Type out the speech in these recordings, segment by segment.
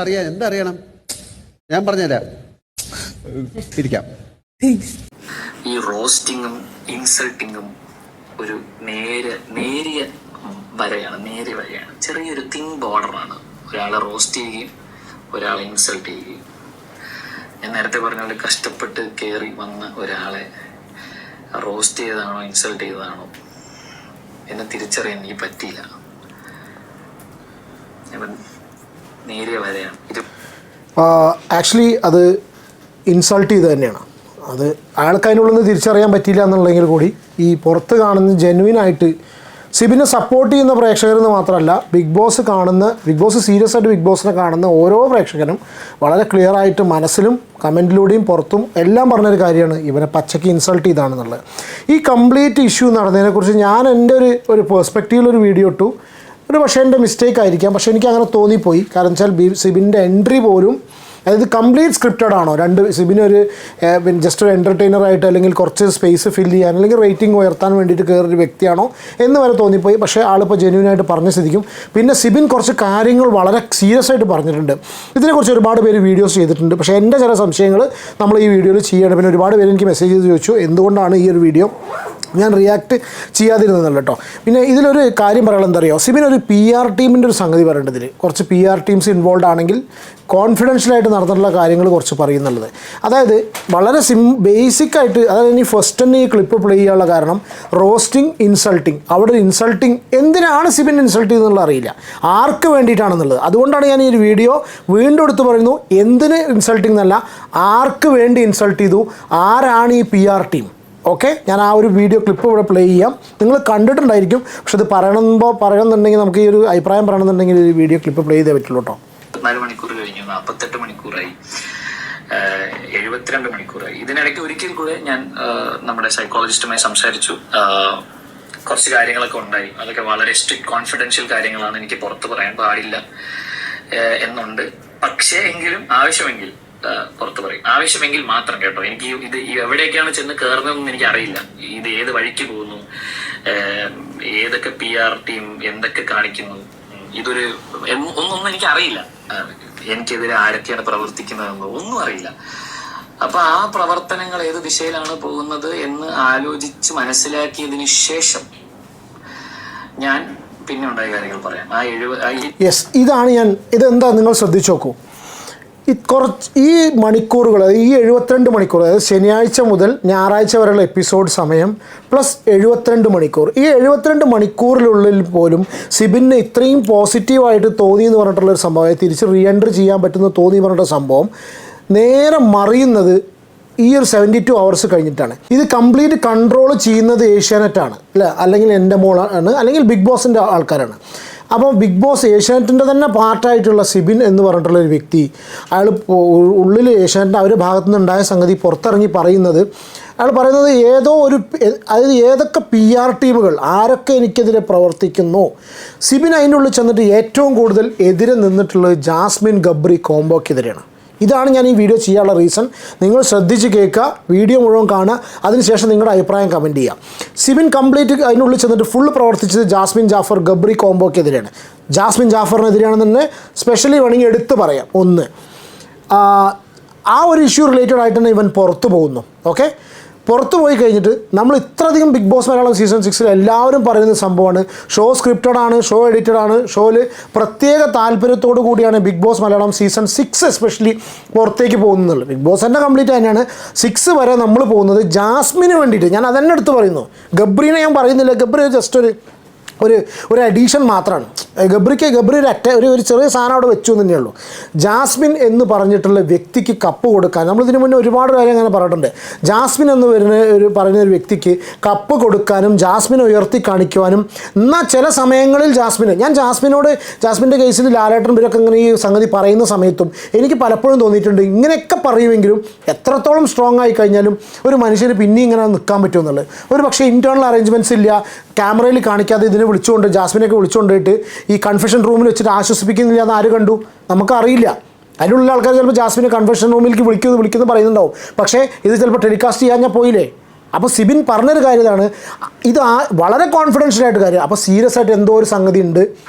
അറിയാൻ എന്തറിയണം? ഞാൻ പറഞ്ഞുതരാം, ഇരിക്കാം. ഈ റോസ്റ്റിങ്ങും ഇൻസൾട്ടിങ്ങും ഒരു നേരിയ വരയാണ്. ചെറിയൊരു തിൻ ബോർഡറാണ്. ഒരാളെ റോസ്റ്റ് ചെയ്യുകയും ഒരാളെ ഇൻസൾട്ട് ചെയ്യുകയും. ഞാൻ നേരത്തെ പറഞ്ഞ പോലെ കഷ്ടപ്പെട്ട് കയറി വന്ന ഒരാളെ റോസ്റ്റ് ചെയ്തതാണോ ഇൻസൾട്ട് ചെയ്തതാണോ എന്നെ തിരിച്ചറിയാൻ എനിക്ക് പറ്റിയില്ല. നേരിയ വരയാണ് ഇത്. ആക്ച്വലി അത് ഇൻസൾട്ട് ചെയ്ത് തന്നെയാണ്. അത് അയാൾക്ക് അതിനുള്ളിൽ നിന്ന് തിരിച്ചറിയാൻ പറ്റിയില്ല എന്നുള്ളെങ്കിൽ കൂടി ഈ പുറത്ത് കാണുന്ന ജെന്യുവിനായിട്ട് സിബിനെ സപ്പോർട്ട് ചെയ്യുന്ന പ്രേക്ഷകരെന്ന് മാത്രമല്ല, ബിഗ് ബോസ് സീരിയസ് ആയിട്ട് ബിഗ് ബോസിനെ കാണുന്ന ഓരോ പ്രേക്ഷകനും വളരെ ക്ലിയർ ആയിട്ട് മനസ്സിലും കമൻറ്റിലൂടെയും പുറത്തും എല്ലാം പറഞ്ഞൊരു കാര്യമാണ് ഇവനെ പച്ചയ്ക്ക് ഇൻസൾട്ട് ചെയ്താണെന്നുള്ളത്. ഈ കംപ്ലീറ്റ് ഇഷ്യൂ നടന്നതിനെക്കുറിച്ച് ഞാൻ എൻ്റെ ഒരു പേഴ്സ്പെക്റ്റീവിലൊരു വീഡിയോ ഇട്ടു. പക്ഷേ എൻ്റെ മിസ്റ്റേക്ക് ആയിരിക്കാം, പക്ഷേ എനിക്ക് അങ്ങനെ തോന്നിപ്പോയി. കാരണം വെച്ചാൽ സിബിൻ്റെ എൻട്രി പോലും അതായത് കംപ്ലീറ്റ് സ്ക്രിപ്റ്റഡ് ആണോ, സിബിനൊരു ജസ്റ്റ് ഒരു എൻ്റർടൈനറായിട്ട് അല്ലെങ്കിൽ കുറച്ച് സ്പേസ് ഫില്ല് ചെയ്യാൻ അല്ലെങ്കിൽ റേറ്റിംഗ് ഉയർത്താൻ വേണ്ടിയിട്ട് കയറിയൊരു വ്യക്തിയാണോ എന്ന് വരെ തോന്നിപ്പോയി. പക്ഷേ ആളിപ്പോൾ ജെന്യൂനായിട്ട് പറഞ്ഞ സ്ഥിതിക്കും പിന്നെ സിബിൻ കുറച്ച് കാര്യങ്ങൾ വളരെ സീരിയസ് ആയിട്ട് പറഞ്ഞിട്ടുണ്ട്. ഇതിനെക്കുറിച്ച് ഒരുപാട് പേര് വീഡിയോസ് ചെയ്തിട്ടുണ്ട്. പക്ഷേ എൻ്റെ ചില സംശയങ്ങൾ നമ്മൾ ഈ വീഡിയോയിൽ ചെയ്യണം. പിന്നെ ഒരുപാട് പേര് എനിക്ക് മെസ്സേജ് ചെയ്ത് ചോദിച്ചു എന്തുകൊണ്ടാണ് ഈ ഒരു വീഡിയോ ഞാൻ റിയാക്ട് ചെയ്യാതിരുന്നതല്ല കേട്ടോ. പിന്നെ ഇതിലൊരു കാര്യം പറയാൻ എന്താ അറിയോ, സിബിൻ ഒരു PR ടീമിൻ്റെ ഒരു സംഗതി പറയേണ്ടതിൽ കുറച്ച് PR ടീംസ് ഇൻവോൾവ് ആണെങ്കിൽ കോൺഫിഡൻഷ്യലായിട്ട് നടന്നിട്ടുള്ള കാര്യങ്ങൾ കുറച്ച് പറയുന്നുള്ളത്. അതായത് വളരെ ബേസിക്കായിട്ട്, അതായത് ഇനി ഫസ്റ്റ് തന്നെ ഈ ക്ലിപ്പ് പ്ലേ ചെയ്യാനുള്ള കാരണം റോസ്റ്റിംഗ് ഇൻസൾട്ടിങ്. അവിടെ ഒരു ഇൻസൾട്ടിങ് എന്തിനാണ് സിബിൻ ഇൻസൾട്ട് ചെയ്യുന്നുള്ള അറിയില്ല, ആർക്ക് വേണ്ടിയിട്ടാണെന്നുള്ളത്. അതുകൊണ്ടാണ് ഞാൻ ഈ ഒരു വീഡിയോ വീണ്ടും എടുത്ത് പറയുന്നു, എന്തിന് ഇൻസൾട്ടിങ് എന്നല്ല, ആർക്ക് വേണ്ടി ഇൻസൾട്ട് ചെയ്തു, ആരാണ് ഈ PR ടീം. ഓക്കെ, ഞാൻ ആ ഒരു വീഡിയോ ക്ലിപ്പ് ഇവിടെ പ്ലേ ചെയ്യാം. നിങ്ങൾ കണ്ടിട്ടുണ്ടായിരിക്കും, പക്ഷെ ഇത് പറയണമെന്നുണ്ടെങ്കിൽ നമുക്ക് ഈ ഒരു അഭിപ്രായം പറയണമെന്നുണ്ടെങ്കിൽ ഈ വീഡിയോ ക്ലിപ്പ് പ്ലേ ചെയ്തേ പറ്റുള്ളൂ കേട്ടോ. 4 മണിക്കൂർ കഴിഞ്ഞു, 48 മണിക്കൂറായി, 72 മണിക്കൂറായി. ഇതിനിടയ്ക്ക് ഒരിക്കൽ കൂടെ ഞാൻ നമ്മുടെ സൈക്കോളജിസ്റ്റുമായി സംസാരിച്ചു. കുറച്ച് കാര്യങ്ങളൊക്കെ ഉണ്ടായി, അതൊക്കെ വളരെ സ്ട്രിക്റ്റ് കോൺഫിഡൻഷ്യൽ കാര്യങ്ങളാണ്, എനിക്ക് പുറത്ത് പറയാൻ പാടില്ല എന്നുണ്ട്. പക്ഷേ എങ്കിലും ആവശ്യമെങ്കിൽ പുറത്ത് പറയും, ആവശ്യമെങ്കിൽ മാത്രം കേട്ടോ. എനിക്ക് ഇത് എവിടേക്കാണ് ചെന്ന് കയറുന്നതെന്ന് എനിക്ക് അറിയില്ല. ഇത് ഏത് വഴിക്ക് പോകുന്നു, ഏതൊക്കെ PR ടീം എന്തൊക്കെ കാണിക്കുന്നു, ഇതൊരു ഒന്നും എനിക്ക് അറിയില്ല. എനിക്കെതിരെ ആരൊക്കെയാണ് പ്രവർത്തിക്കുന്നതെന്ന് ഒന്നും അറിയില്ല. അപ്പൊ ആ പ്രവർത്തനങ്ങൾ ഏത് ദിശയിലാണ് പോകുന്നത് എന്ന് ആലോചിച്ച് മനസ്സിലാക്കിയതിന് ശേഷം ഞാൻ പിന്നെ ഉണ്ടായ കാര്യങ്ങൾ പറയാം. ഇതെന്താ നിങ്ങൾ ശ്രദ്ധിച്ചു നോക്കൂ. ഈ മണിക്കൂറുകൾ, ഈ 72 മണിക്കൂർ, അതായത് ശനിയാഴ്ച മുതൽ ഞായറാഴ്ച വരെയുള്ള എപ്പിസോഡ് സമയം പ്ലസ് 72 മണിക്കൂർ, ഈ 72 മണിക്കൂറിനുള്ളിൽ പോലും സിബിന് ഇത്രയും പോസിറ്റീവായിട്ട് തോന്നി എന്ന് പറഞ്ഞിട്ടുള്ളൊരു സംഭവം, തിരിച്ച് റീ എൻട്രി ചെയ്യാൻ പറ്റുന്ന തോന്നി പറഞ്ഞിട്ടുള്ള സംഭവം നേരെ മറിയുന്നത് ഈ ഒരു 72 hours കഴിഞ്ഞിട്ടാണ്. ഇത് കംപ്ലീറ്റ് കൺട്രോൾ ചെയ്യുന്നത് ഏഷ്യാനെറ്റാണ് അല്ലേ, അല്ലെങ്കിൽ എൻ്റെ മോളാണ്, അല്ലെങ്കിൽ ബിഗ് ബോസിൻ്റെ ആൾക്കാരാണ്. അപ്പോൾ ബിഗ് ബോസ് ഏഷ്യാനെറ്റിൻ്റെ തന്നെ പാർട്ടായിട്ടുള്ള സിബിൻ എന്ന് പറഞ്ഞിട്ടുള്ള ഒരു വ്യക്തി, അയാൾ ഉള്ളിൽ ഏഷ്യാനെറ്റിൻ്റെ അവരുടെ ഭാഗത്തു നിന്നുണ്ടായ സംഗതി പുറത്തിറങ്ങി പറയുന്നത്, അയാൾ പറയുന്നത് അതായത് ഏതൊക്കെ PR ടീമുകൾ ആരൊക്കെ എനിക്കെതിരെ പ്രവർത്തിക്കുന്നു, സിബിൻ അതിൻ്റെ ഉള്ളിൽ ചെന്നിട്ട് ഏറ്റവും കൂടുതൽ എതിരെ നിന്നിട്ടുള്ളത് ജാസ്മിൻ ഗബ്രി കോംബോക്കെതിരെയാണ്. ഇതാണ് ഞാൻ ഈ വീഡിയോ ചെയ്യാനുള്ള റീസൺ. നിങ്ങൾ ശ്രദ്ധിച്ച് കേൾക്കുക, വീഡിയോ മുഴുവൻ കാണുക, അതിനുശേഷം നിങ്ങളുടെ അഭിപ്രായം കമൻറ്റ് ചെയ്യുക. സിബിൻ കംപ്ലീറ്റ് അതിനുള്ളിൽ ചെന്നിട്ട് ഫുൾ പ്രവർത്തിച്ചത് ജാസ്മിൻ ജാഫർ ഗബ്രി കോംബോക്കെതിരെയാണ്. ജാസ്മിൻ ജാഫറിനെതിരെയാണെന്ന് തന്നെ സ്പെഷ്യലി വേണമെങ്കിൽ എടുത്ത് പറയാം. ഒന്ന്, ആ ഒരു ഇഷ്യൂ റിലേറ്റഡ് ആയിട്ട് തന്നെ ഇവൻ പുറത്തു പോകുന്നു. ഓക്കെ, പുറത്തു പോയി കഴിഞ്ഞിട്ട് നമ്മൾ ഇത്രയധികം ബിഗ് ബോസ് മലയാളം സീസൺ 6 എല്ലാവരും പറയുന്ന സംഭവമാണ്, ഷോ സ്ക്രിപ്റ്റഡ് ആണ്, ഷോ എഡിറ്റഡ് ആണ്, ഷോയിൽ പ്രത്യേക താല്പര്യത്തോടു കൂടിയാണ് Bigg Boss Malayalam season 6 especially പുറത്തേക്ക് പോകുന്നത്. ബിഗ് ബോസ് തന്നെ കംപ്ലീറ്റ് തന്നെയാണ് 6 വരെ നമ്മൾ പോകുന്നത് ജാസ്മിന് വേണ്ടിയിട്ട്. ഞാൻ അതന്നെ എടുത്ത് പറയുന്നു, ഗബ്രീനെ ഞാൻ പറയുന്നില്ല, ഗബ്രി ജസ്റ്റ് ഒരു അഡീഷൻ മാത്രമാണ്. ഗബ്രി ഒരു ചെറിയ സാധനം അവിടെ വെച്ചു എന്നേ ഉള്ളൂ. ജാസ്മിൻ എന്ന് പറഞ്ഞിട്ടുള്ള വ്യക്തിക്ക് കപ്പ് കൊടുക്കാൻ നമ്മളിതിനു മുന്നേ ഒരുപാട് കാര്യം അങ്ങനെ പറഞ്ഞിട്ടുണ്ട്. ജാസ്മിൻ എന്ന് പറയുന്ന ഒരു വ്യക്തിക്ക് കപ്പ് കൊടുക്കാനും ജാസ്മിനെ ഉയർത്തി കാണിക്കുവാനും, എന്നാൽ ചില സമയങ്ങളിൽ ജാസ്മിൻ്റെ കേസിൽ ലാലേട്ടൻ ഇവരൊക്കെ ഇങ്ങനെ ഈ സംഗതി പറയുന്ന സമയത്തും എനിക്ക് പലപ്പോഴും തോന്നിയിട്ടുണ്ട്, ഇങ്ങനെയൊക്കെ പറയുമെങ്കിലും എത്രത്തോളം സ്ട്രോങ് ആയി കഴിഞ്ഞാലും ഒരു മനുഷ്യന് പിന്നെ ഇങ്ങനെ നിൽക്കാൻ പറ്റുമെന്നുള്ളത്. ഒരു പക്ഷേ ഇൻറ്റേർണൽ അറേഞ്ച്മെൻറ്റ്സ് ഇല്ല, ക്യാമറയിൽ കാണിക്കാതെ ഇതിനെ ജാസ്മിനൊക്കെ വിളിച്ചുകൊണ്ടിട്ട് ഈ കൺഫെഷൻ റൂമിൽ വെച്ചിട്ട് ആശ്വസിപ്പിക്കുന്നില്ല എന്ന് ആര് കണ്ടു? നമുക്കറിയില്ല. അതിലുള്ള ആൾക്കാർ ചിലപ്പോൾ ജാസ്മിനെ കൺഫെഷൻ റൂമിലേക്ക് വിളിക്കുന്നു പറയുന്നുണ്ടാവും. പക്ഷേ ഇത് ചിലപ്പോൾ ടെലികാസ്റ്റ് ചെയ്യാൻ ഞാൻ പോയില്ലേ, അപ്പോൾ സിബിൻ പറഞ്ഞൊരു കാര്യം ഇതാണ്, ഇത് വളരെ കോൺഫിഡൻഷ്യലായിട്ട് കാര്യം. അപ്പോൾ സീരിയസ് ആയിട്ട് എന്തോ ഒരു സംഗതി ഉണ്ട്.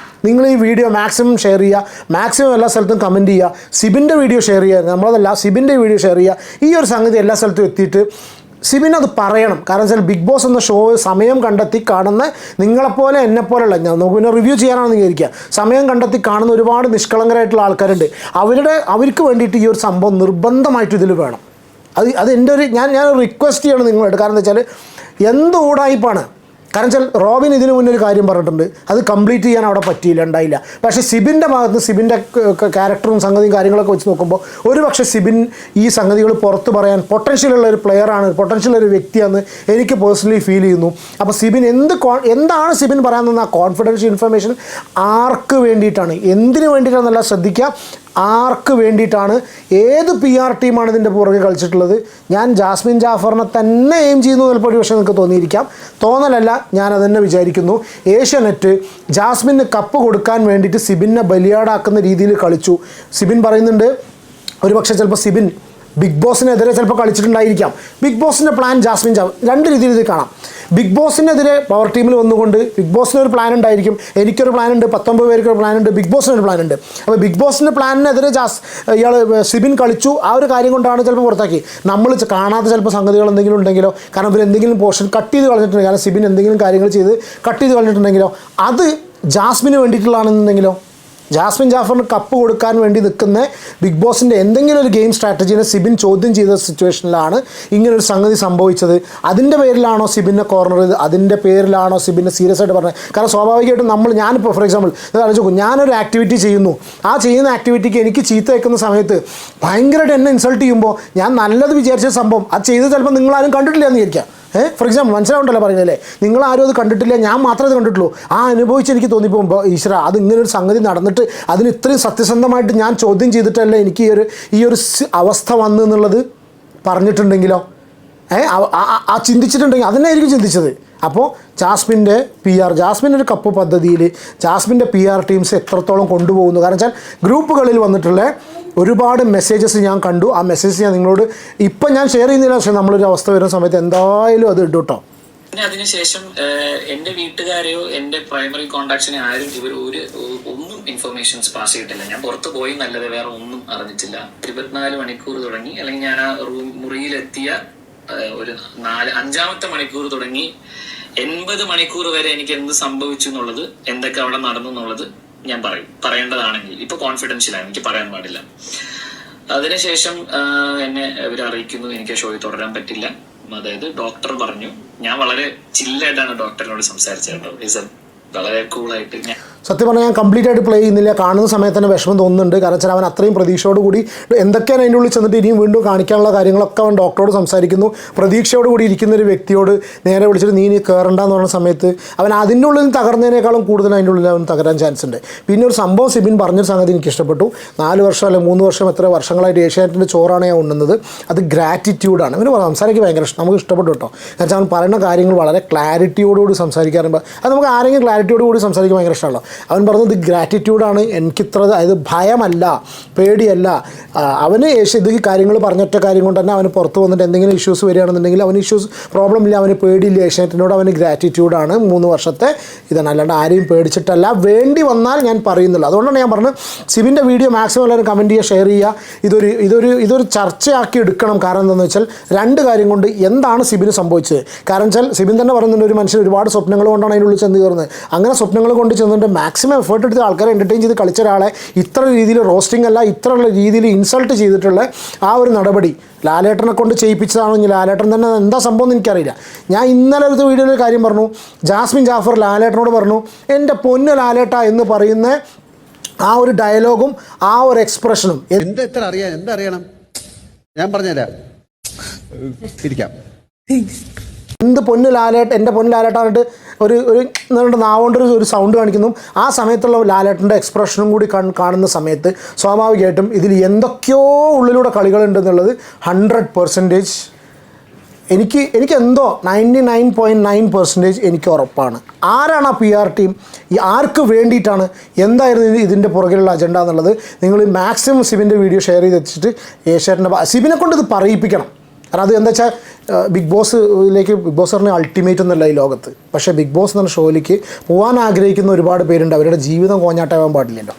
നിങ്ങൾ ഈ വീഡിയോ മാക്സിമം ഷെയർ ചെയ്യുക, മാക്സിമം എല്ലാ സ്ഥലത്തും കമൻറ്റ് ചെയ്യുക, സിബിൻ്റെ വീഡിയോ ഷെയർ ചെയ്യുക, നമ്മളതല്ല സിബിൻ്റെ വീഡിയോ ഷെയർ ചെയ്യുക. ഈ ഒരു സംഗതി എല്ലാ സ്ഥലത്തും എത്തിയിട്ട് സിബിൻ അത് പറയണം. കാരണം വെച്ചാൽ ബിഗ് ബോസ് എന്ന ഷോ സമയം കണ്ടെത്തി കാണുന്ന നിങ്ങളെപ്പോലെ എന്നെപ്പോലെയുള്ള, നമുക്ക് പിന്നെ റിവ്യൂ ചെയ്യാനാണെന്ന് വിചാരിക്കുക, സമയം കണ്ടെത്തി കാണുന്ന ഒരുപാട് നിഷ്കളങ്കരായിട്ടുള്ള ആൾക്കാരുണ്ട്. അവർക്ക് വേണ്ടിയിട്ട് ഈ ഒരു സംഭവം നിർബന്ധമായിട്ട് ഇതിൽ വേണം. അത് എൻ്റെ ഒരു ഞാൻ റിക്വസ്റ്റ് ചെയ്യണം നിങ്ങളോട്. കാരണം എന്താ വെച്ചാൽ എന്ത് ഊടായിപ്പാണ്. കാരണം വെച്ചാൽ റോബിൻ ഇതിനു മുന്നേ ഒരു കാര്യം പറഞ്ഞിട്ടുണ്ട്, അത് കംപ്ലീറ്റ് ചെയ്യാൻ അവിടെ ഉണ്ടായില്ല. പക്ഷേ സിബിൻ്റെ ഭാഗത്ത് സിബിൻ്റെ ക്യാരക്ടറും സംഗതിയും കാര്യങ്ങളൊക്കെ വെച്ച് നോക്കുമ്പോൾ ഒരുപക്ഷെ സിബിൻ ഈ സംഗതികൾ പുറത്ത് പറയാൻ പൊട്ടൻഷ്യലുള്ള ഒരു പ്ലെയറാണ്, പൊട്ടൻഷ്യൽ ഒരു വ്യക്തിയാണെന്ന് എനിക്ക് പേഴ്സണലി ഫീൽ ചെയ്യുന്നു. അപ്പോൾ സിബിൻ എന്താണ് സിബിൻ പറയാൻ തന്ന കോൺഫിഡൻഷ്യൽ ഇൻഫർമേഷൻ ആർക്ക് വേണ്ടിയിട്ടാണ്, എന്തിനു വേണ്ടിയിട്ടാണെന്നല്ല ശ്രദ്ധിക്കുക, ആർക്ക് വേണ്ടിയിട്ടാണ്, ഏത് PR ടീമാണ് ഇതിൻ്റെ പുറകെ കളിച്ചിട്ടുള്ളത്. ഞാൻ ജാസ്മിൻ ജാഫറിനെ തന്നെ എയിം ചെയ്യുന്നു ചിലപ്പോൾ ഒരു പക്ഷേ നിങ്ങൾക്ക് തോന്നിയിരിക്കാം, തോന്നലല്ല, ഞാനതെന്നെ വിചാരിക്കുന്നു. ഏഷ്യാനെറ്റ് ജാസ്മിന് കപ്പ് കൊടുക്കാൻ വേണ്ടിയിട്ട് സിബിനെ ബലിയാടാക്കുന്ന രീതിയിൽ കളിച്ചു. സിബിൻ പറയുന്നുണ്ട് ഒരു പക്ഷേ ചിലപ്പോൾ സിബിൻ ബിഗ് ബോസിനെതിരെ ചിലപ്പോൾ കളിച്ചിട്ടുണ്ടായിരിക്കാം. ബിഗ് ബോസിൻ്റെ പ്ലാൻ ജാസ്മിൻ രണ്ട് രീതിയിൽ ഇത് കാണാം. ബിഗ് ബോസിനെതിരെ പവർ ടീമിൽ വന്നുകൊണ്ട് ബിഗ് ബോസിനൊരു പ്ലാൻ ഉണ്ടായിരിക്കും, എനിക്കൊരു പ്ലാൻ ഉണ്ട്, 19 പേർക്കൊരു പ്ലാൻ ഉണ്ട്, ബിഗ് ബോസിനൊരു പ്ലാൻ ഉണ്ട്. അപ്പോൾ ബിഗ് ബോസിൻ്റെ പ്ലാനിനെതിരെ ഇയാൾ സിബിൻ കളിച്ചു. ആ ഒരു കാര്യം കൊണ്ടാണ് ചിലപ്പോൾ പുറത്താക്കി. നമ്മൾ കാണാത്ത ചിലപ്പോൾ സംഗതികൾ എന്തെങ്കിലും ഉണ്ടെങ്കിലോ, കാരണം ഇവർ എന്തെങ്കിലും പോർഷൻ കട്ട് ചെയ്ത് കളഞ്ഞിട്ടുണ്ടെങ്കിൽ, കാരണം സിബിൻ എന്തെങ്കിലും കാര്യങ്ങൾ ചെയ്ത് കട്ട് ചെയ്ത് കളഞ്ഞിട്ടുണ്ടെങ്കിലോ, അത് ജാസ്മിന് വേണ്ടിയിട്ടുള്ളതാണെന്നുണ്ടെങ്കിലോ, ജാസ്മിൻ ജാഫറിന് കപ്പ് കൊടുക്കാൻ വേണ്ടി നിൽക്കുന്ന ബിഗ് ബോസിൻ്റെ എന്തെങ്കിലും ഒരു ഗെയിം സ്ട്രാറ്റജീനെ സിബിൻ ചോദ്യം ചെയ്ത സിറ്റുവേഷനിലാണ് ഇങ്ങനൊരു സംഗതി സംഭവിച്ചത്. അതിൻ്റെ പേരിലാണോ സിബിനെ കോർണർ ചെയ്ത്, അതിൻ്റെ പേരിലാണോ സിബിനെ സീരിയസ് ആയിട്ട് പറഞ്ഞത്? കാരണം സ്വാഭാവികമായിട്ടും ഞാനിപ്പോൾ ഫോർ എക്സാമ്പിൾ ആലോചിക്കും, ഞാനൊരു ആക്ടിവിറ്റി ചെയ്യുന്നു, ആ ചെയ്യുന്ന ആക്ടിവിറ്റിക്ക് എനിക്ക് ചീത്ത വയ്ക്കുന്ന സമയത്ത് ഭയങ്കരമായിട്ട് എന്നെ ഇൻസൾട്ട് ചെയ്യുമ്പോൾ ഞാൻ നല്ലത് വിചാരിച്ച സംഭവം അത് ചെയ്ത് ചിലപ്പോൾ നിങ്ങളാരും കണ്ടിട്ടില്ല എന്ന് വിചാരിക്കാം. ഫോർ എക്സാമ്പിൾ മനസ്സിലാവുണ്ടല്ലോ പറയുന്നല്ലേ, നിങ്ങളാരും അത് കണ്ടിട്ടില്ല, ഞാൻ മാത്രമേ അത് കണ്ടിട്ടുള്ളൂ. ആ അനുഭവിച്ച് എനിക്ക് തോന്നിപ്പോൾ ഈശ്വര, അത് ഇങ്ങനൊരു സംഗതി നടന്നിട്ട് അതിന് ഇത്രയും സത്യസന്ധമായിട്ട് ഞാൻ ചോദ്യം ചെയ്തിട്ടല്ലേ എനിക്ക് ഈ ഒരു അവസ്ഥ വന്നു എന്നുള്ളത് പറഞ്ഞിട്ടുണ്ടെങ്കിലോ, ചിന്തിച്ചിട്ടുണ്ടെങ്കിൽ അതിനായിരിക്കും ചിന്തിച്ചത്. അപ്പോൾ ജാസ്മിൻ്റെ ജാസ്മിൻ്റെ ഒരു കപ്പ് പദ്ധതിയിൽ ജാസ്മിൻ്റെ PR ടീംസ് എത്രത്തോളം കൊണ്ടുപോകുന്നു. കാരണം വെച്ചാൽ ഗ്രൂപ്പുകളിൽ വന്നിട്ടുള്ള ഒരുപാട് മെസ്സേജസ് ഞാൻ കണ്ടു. ആ മെസ്സേജ് ഞാൻ നിങ്ങളോട് ഇപ്പം ഞാൻ ഷെയർ ചെയ്യുന്നില്ല, പക്ഷേ നമ്മളൊരു അവസ്ഥ വരുന്ന സമയത്ത് എന്തായാലും അത് ഇട്ടു കേട്ടോ. പിന്നെ അതിനുശേഷം എന്റെ വീട്ടുകാരെയോ എന്റെ പ്രൈമറി കോണ്ടാക്ട്സിനെ ആരും ഒന്നും ഇൻഫർമേഷൻസ് പാസ് ചെയ്തിട്ടില്ല. ഞാൻ പുറത്ത് പോയി നല്ലത് വേറെ ഒന്നും അറിഞ്ഞിട്ടില്ല. 24 മണിക്കൂർ തുടങ്ങി, അല്ലെങ്കിൽ ഞാൻ ആ മുറിയിലെത്തിയ ഒരു 5-ാമത്തെ മണിക്കൂർ തുടങ്ങി 80 മണിക്കൂർ വരെ എനിക്ക് എന്ത് സംഭവിച്ചു എന്നുള്ളത്, എന്തൊക്കെ അവിടെ നടന്നു എന്നുള്ളത് ഞാൻ പറയേണ്ടതാണെങ്കിൽ ഇപ്പൊ കോൺഫിഡൻഷ്യലാണ്, എനിക്ക് പറയാൻ പാടില്ല. അതിനുശേഷം എന്നെ ഇവർ അറിയിക്കുന്നു എനിക്ക് ഷോയിൽ തുടരാൻ പറ്റില്ല. അതായത് ഡോക്ടർ പറഞ്ഞു, ഞാൻ വളരെ ചില്ലായിട്ടാണ് ഡോക്ടറിനോട് സംസാരിച്ചത് കേട്ടോ, വളരെ കൂളായിട്ട്. സത്യം പറഞ്ഞാൽ ഞാൻ കംപ്ലീറ്റ് ആയിട്ട് പ്ലേ ചെയ്യുന്നില്ല, കാണുന്ന സമയത്ത് തന്നെ വിഷമം തോന്നുന്നുണ്ട്. കാരണം വെച്ചാൽ അവൻ അത്രയും പ്രതീക്ഷയോടുകൂടി എന്തൊക്കെയാണ് അതിൻ്റെ ഉള്ളിൽ ചെന്നിട്ട് ഇനിയും വീണ്ടും കാണിക്കാനുള്ള കാര്യങ്ങളൊക്കെ അവൻ ഡോക്ടറോട് സംസാരിക്കുന്നു. പ്രതീക്ഷയോടുകൂടി ഇരിക്കുന്ന ഒരു വ്യക്തിയോട് നേരെ വിളിച്ചിട്ട് നീ കയറണ്ടെന്ന് പറഞ്ഞ സമയത്ത് അവൻ അതിൻ്റെ ഉള്ളിൽ തകർന്നതിനേക്കാളും കൂടുതൽ അതിൻ്റെ ഉള്ളിൽ അവൻ തകരാൻ ചാൻസ് ഉണ്ട്. പിന്നെ ഒരു സംഭവം സിബിൻ പറഞ്ഞൊരു സംഗതി എനിക്ക് ഇഷ്ടപ്പെട്ടു. 4 വർഷം അല്ലെങ്കിൽ 3 വർഷം എത്ര വർഷങ്ങളായിട്ട് ഏഷ്യാനെറ്റിൻ്റെ ചോറാണ് ഞാൻ ഉണ്ണുന്നത്, അത് ഗ്രാറ്റിറ്റ്യൂഡാണ്. ഇവന് സംസാരിക്കാൻ ഭയങ്കര ഇഷ്ടം, നമുക്ക് ഇഷ്ടപ്പെട്ടു കേട്ടോ. കാരണം വെച്ചാൽ അവൻ പറയുന്ന കാര്യങ്ങൾ വളരെ ക്ലാരിറ്റിയോടുകൂടി സംസാരിക്കാറുണ്ട്. അത് നമുക്ക് ആരെങ്കിലും ക്ലാരിറ്റിയോടുകൂടി സംസാരിക്കാൻ ഭയങ്കര ഇഷ്ടമല്ലോ. അവൻ പറഞ്ഞത് ഗ്രാറ്റിറ്റ്യൂഡാണ്, എനിക്കിത്ര, അതായത് ഭയമല്ല, പേടിയല്ല. അവന് ഇത് കാര്യങ്ങൾ പറഞ്ഞൊറ്റ കാര്യം കൊണ്ട് തന്നെ അവന് പുറത്ത് വന്നിട്ട് എന്തെങ്കിലും ഇഷ്യൂസ് വരികയാണെന്നുണ്ടെങ്കിൽ അവന് പ്രോബ്ലം ഇല്ല, അവന് പേടിയില്ല. ഏഷ്യാനെറ്റിനോട് അവന് ഗ്രാറ്റിറ്റ്യൂഡാണ്. 3 വർഷത്തെ ഇതാണ്, അല്ലാണ്ട് ആരെയും പേടിച്ചിട്ടല്ല. വേണ്ടി വന്നാൽ ഞാൻ പറയുന്നുള്ളൂ. അതുകൊണ്ടാണ് ഞാൻ പറഞ്ഞത് സിബിൻ്റെ വീഡിയോ മാക്സിമം എല്ലാവരും കമൻറ്റ് ചെയ്യുക, ഷെയർ ചെയ്യുക. ഇതൊരു ചർച്ചയാക്കി എടുക്കണം. കാരണം എന്താണെന്ന് വെച്ചാൽ 2 കാര്യം കൊണ്ട് എന്താണ് സിബിന് സംഭവിച്ചത്. കാരണം വെച്ചാൽ സിബിൻ തന്നെ പറയുന്നുണ്ട്, ഒരു മനുഷ്യൻ ഒരുപാട് സ്വപ്നങ്ങൾ കൊണ്ടാണ് അതിനുള്ളിൽ ചെന്ന് കയറുന്നത്. അങ്ങനെ സ്വപ്നങ്ങൾ കൊണ്ട് ചെന്നിട്ട് മാക്സിമം എഫേർട്ട് എടുത്ത് ആൾക്കാരെ എൻ്റർടൈൻ ചെയ്ത് കളിച്ച ഒരാളെ ഇത്ര രീതിയിൽ റോസ്റ്റിംഗ് അല്ല, ഇത്ര രീതിയിൽ ഇൻസൾട്ട് ചെയ്തിട്ടുള്ള ആ ഒരു നടപടി ലാലേട്ടനെ കൊണ്ട് ചെയ്യിപ്പിച്ചതാണോ, ഇനി ലാലേട്ടൻ തന്നെ എന്താ സംഭവം എന്ന് എനിക്കറിയില്ല. ഞാൻ ഇന്നലെ ഒരു വീഡിയോയിൽ ഒരു കാര്യം പറഞ്ഞു, ജാസ്മിൻ ജാഫർ ലാലേട്ടനോട് പറഞ്ഞു എൻ്റെ പൊന്ന് ലാലേട്ട എന്ന് പറയുന്ന ആ ഒരു ഡയലോഗും ആ ഒരു എക്സ്പ്രഷനും എത്ര അറിയണം ഞാൻ പറഞ്ഞുതരാം, ഇരിക്കാം. എന്ത് പൊന്ന് ലാലേട്ടൻ, എൻ്റെ പൊന്ന് ലാലേട്ടായിട്ട് ഒരു നാവുകൊണ്ടൊരു ഒരു സൗണ്ട് കാണിക്കുന്നു. ആ സമയത്തുള്ള ലാലേട്ടൻ്റെ എക്സ്പ്രഷനും കൂടി കാണുന്ന സമയത്ത് സ്വാഭാവികമായിട്ടും ഇതിൽ എന്തൊക്കെയോ ഉള്ളിലൂടെ കളികളുണ്ടെന്നുള്ളത് 100% എനിക്ക് എന്തോ 99.9% എനിക്ക് ഉറപ്പാണ്. ആരാണ് ആ PR ടീം, ആർക്ക് വേണ്ടിയിട്ടാണ്, എന്തായിരുന്നു ഇതിൻ്റെ പുറകിലുള്ള അജണ്ട എന്നുള്ളത് നിങ്ങൾ മാക്സിമം സിബിൻ്റെ വീഡിയോ ഷെയർ ചെയ്ത് വെച്ചിട്ട് ഏഷ്യാനെറ്റിൻ്റെ സിബിനെ കൊണ്ട് ഇത് പറയിപ്പിക്കണം. കാരണം അത് എന്താ വെച്ചാൽ ബിഗ് ബോസിലേക്ക് ബിഗ് ബോസ് പറഞ്ഞ അൾട്ടിമേറ്റ് ഒന്നുമല്ല ഈ ലോകത്ത്. പക്ഷേ ബിഗ് ബോസ് എന്ന ഷോയിലേക്ക് പോകാൻ ആഗ്രഹിക്കുന്ന ഒരുപാട് പേരുണ്ട്. അവരുടെ ജീവിതം കോഞ്ഞാട്ടാവാൻ പാടില്ലല്ലോ.